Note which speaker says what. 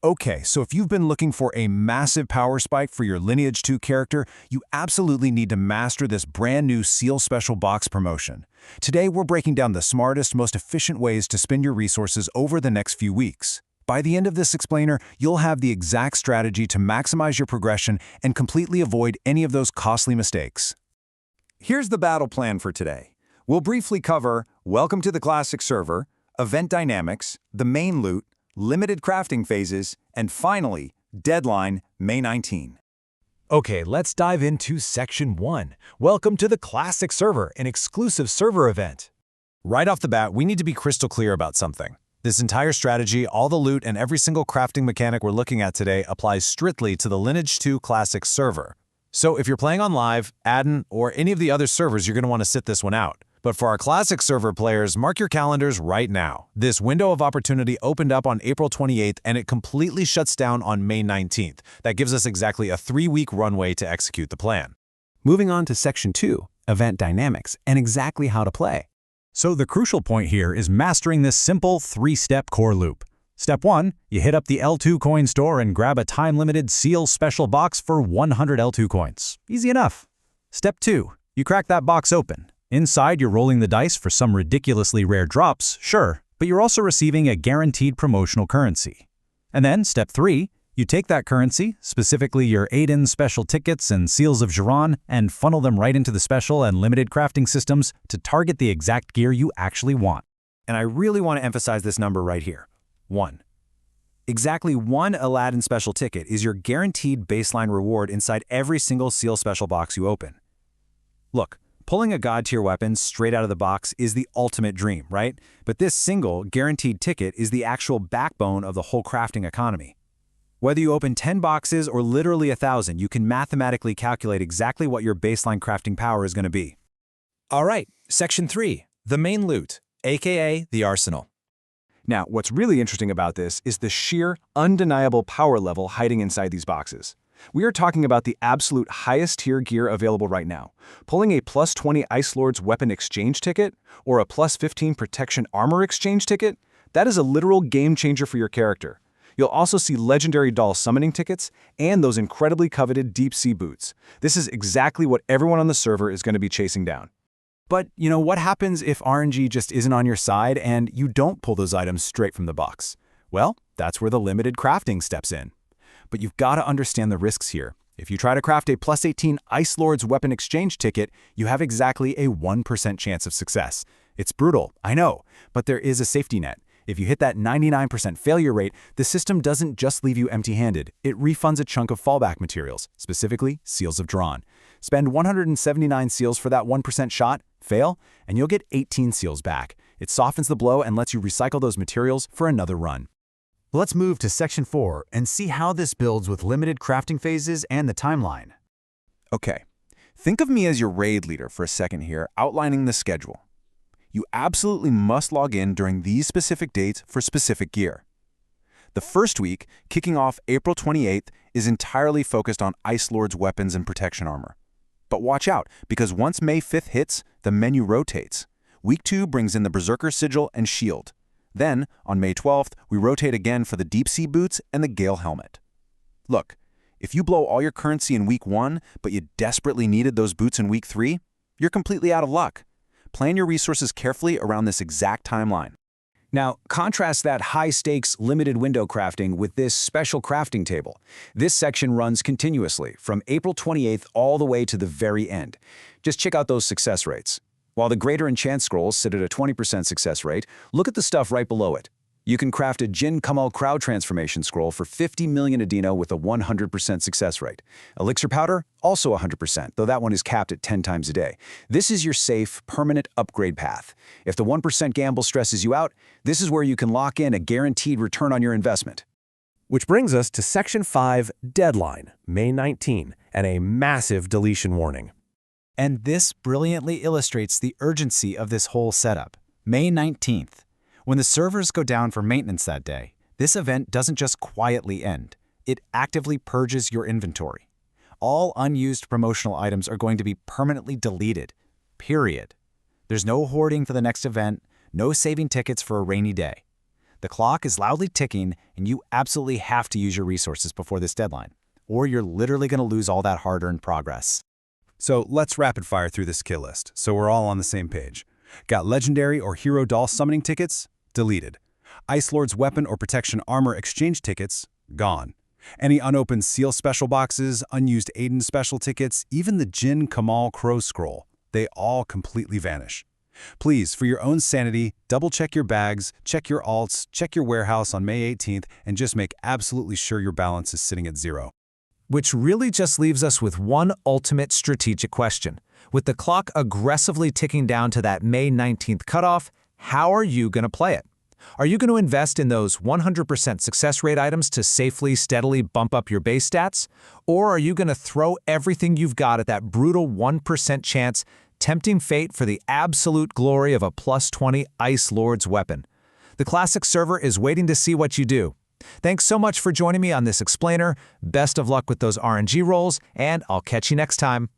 Speaker 1: Okay, so if you've been looking for a massive power spike for your Lineage 2 character, you absolutely need to master this brand new Seal Special Box promotion. Today, we're breaking down the smartest, most efficient ways to spend your resources over the next few weeks. By the end of this explainer, you'll have the exact strategy to maximize your progression and completely avoid any of those costly mistakes.
Speaker 2: Here's the battle plan for today. We'll briefly cover Welcome to the Classic server, Event Dynamics, the main loot, limited crafting phases, and finally, deadline May 19.
Speaker 1: Okay, let's dive into Section 1. Welcome to the Classic server, an exclusive server event. Right off the bat, we need to be crystal clear about something. This entire strategy, all the loot, and every single crafting mechanic we're looking at today applies strictly to the Lineage 2 Classic server. So if you're playing on Live, Add-in, or any of the other servers, you're going to want to sit this one out. But for our Classic server players, mark your calendars right now. This window of opportunity opened up on April 28th, and it completely shuts down on May 19th. That gives us exactly a 3-week runway to execute the plan.
Speaker 3: Moving on to Section 2, Event Dynamics, and exactly how to play.
Speaker 4: So the crucial point here is mastering this simple 3-step core loop. Step 1, you hit up the L2 coin store and grab a time-limited Seal Special box for 100 L2 coins. Easy enough. Step 2, you crack that box open. Inside, you're rolling the dice for some ridiculously rare drops, sure, but you're also receiving a guaranteed promotional currency. And then, Step 3, you take that currency, specifically your Aiden special tickets and Seals of Jiran, and funnel them right into the special and limited crafting systems to target the exact gear you actually want.
Speaker 2: And I really want to emphasize this number right here. 1. Exactly 1 Aladdin special ticket is your guaranteed baseline reward inside every single Seal Special box you open. Look, pulling a God-tier weapon straight out of the box is the ultimate dream, right? But this single, guaranteed ticket is the actual backbone of the whole crafting economy. Whether you open 10 boxes or literally 1,000, you can mathematically calculate exactly what your baseline crafting power is going to be.
Speaker 1: All right, Section 3, the main loot, aka the arsenal.
Speaker 2: Now, what's really interesting about this is the sheer, undeniable power level hiding inside these boxes. We are talking about the absolute highest tier gear available right now. Pulling a plus 20 Ice Lord's weapon exchange ticket or a plus 15 protection armor exchange ticket, that is a literal game changer for your character. You'll also see legendary doll summoning tickets and those incredibly coveted deep sea boots. This is exactly what everyone on the server is going to be chasing down.
Speaker 3: But, what happens if RNG just isn't on your side and you don't pull those items straight from the box? Well, that's where the limited crafting steps in. But you've got to understand the risks here. If you try to craft a plus 18 Ice Lord's weapon exchange ticket, you have exactly a 1% chance of success. It's brutal, I know, but there is a safety net. If you hit that 99% failure rate, the system doesn't just leave you empty-handed. It refunds a chunk of fallback materials, specifically Seals of Jiran. Spend 179 seals for that 1% shot, fail, and you'll get 18 seals back. It softens the blow and lets you recycle those materials for another run.
Speaker 4: Let's move to Section 4 and see how this builds with limited crafting phases and the timeline.
Speaker 2: Okay, think of me as your raid leader for a second here, outlining the schedule. You absolutely must log in during these specific dates for specific gear. The first week, kicking off April 28th, is entirely focused on Ice Lord's weapons and protection armor. But watch out, because once May 5th hits, the menu rotates. Week 2 brings in the Berserker Sigil and Shield. Then, on May 12th, we rotate again for the Deep Sea Boots and the Gale Helmet. Look, if you blow all your currency in Week 1, but you desperately needed those boots in Week 3, you're completely out of luck. Plan your resources carefully around this exact timeline.
Speaker 1: Now, contrast that high-stakes, limited window crafting with this special crafting table. This section runs continuously, from April 28th all the way to the very end. Just check out those success rates. While the Greater Enchant Scrolls sit at a 20% success rate, look at the stuff right below it. You can craft a Jin Kamal Crowd Transformation Scroll for 50 million Adino with a 100% success rate. Elixir Powder, also 100%, though that one is capped at 10 times a day. This is your safe, permanent upgrade path. If the 1% gamble stresses you out, this is where you can lock in a guaranteed return on your investment.
Speaker 5: Which brings us to Section 5, Deadline, May 19, and a massive deletion warning.
Speaker 3: And this brilliantly illustrates the urgency of this whole setup. May 19th. When the servers go down for maintenance that day, this event doesn't just quietly end. It actively purges your inventory. All unused promotional items are going to be permanently deleted. Period. There's no hoarding for the next event, no saving tickets for a rainy day. The clock is loudly ticking, and you absolutely have to use your resources before this deadline, or you're literally going to lose all that hard-earned progress.
Speaker 2: So let's rapid fire through this kill list so we're all on the same page. Got legendary or hero doll summoning tickets? Deleted. Ice Lord's weapon or protection armor exchange tickets? Gone. Any unopened seal special boxes, unused Aiden special tickets, even the Jin Kamal Crow scroll, they all completely vanish. Please, for your own sanity, double-check your bags, check your alts, check your warehouse on May 18th, and just make absolutely sure your balance is sitting at 0.
Speaker 3: Which really just leaves us with one ultimate strategic question. With the clock aggressively ticking down to that May 19th cutoff, how are you going to play it? Are you going to invest in those 100% success rate items to safely, steadily bump up your base stats? Or are you going to throw everything you've got at that brutal 1% chance, tempting fate for the absolute glory of a +20 Ice Lord's weapon? The Classic server is waiting to see what you do. Thanks so much for joining me on this explainer. Best of luck with those RNG rolls, and I'll catch you next time.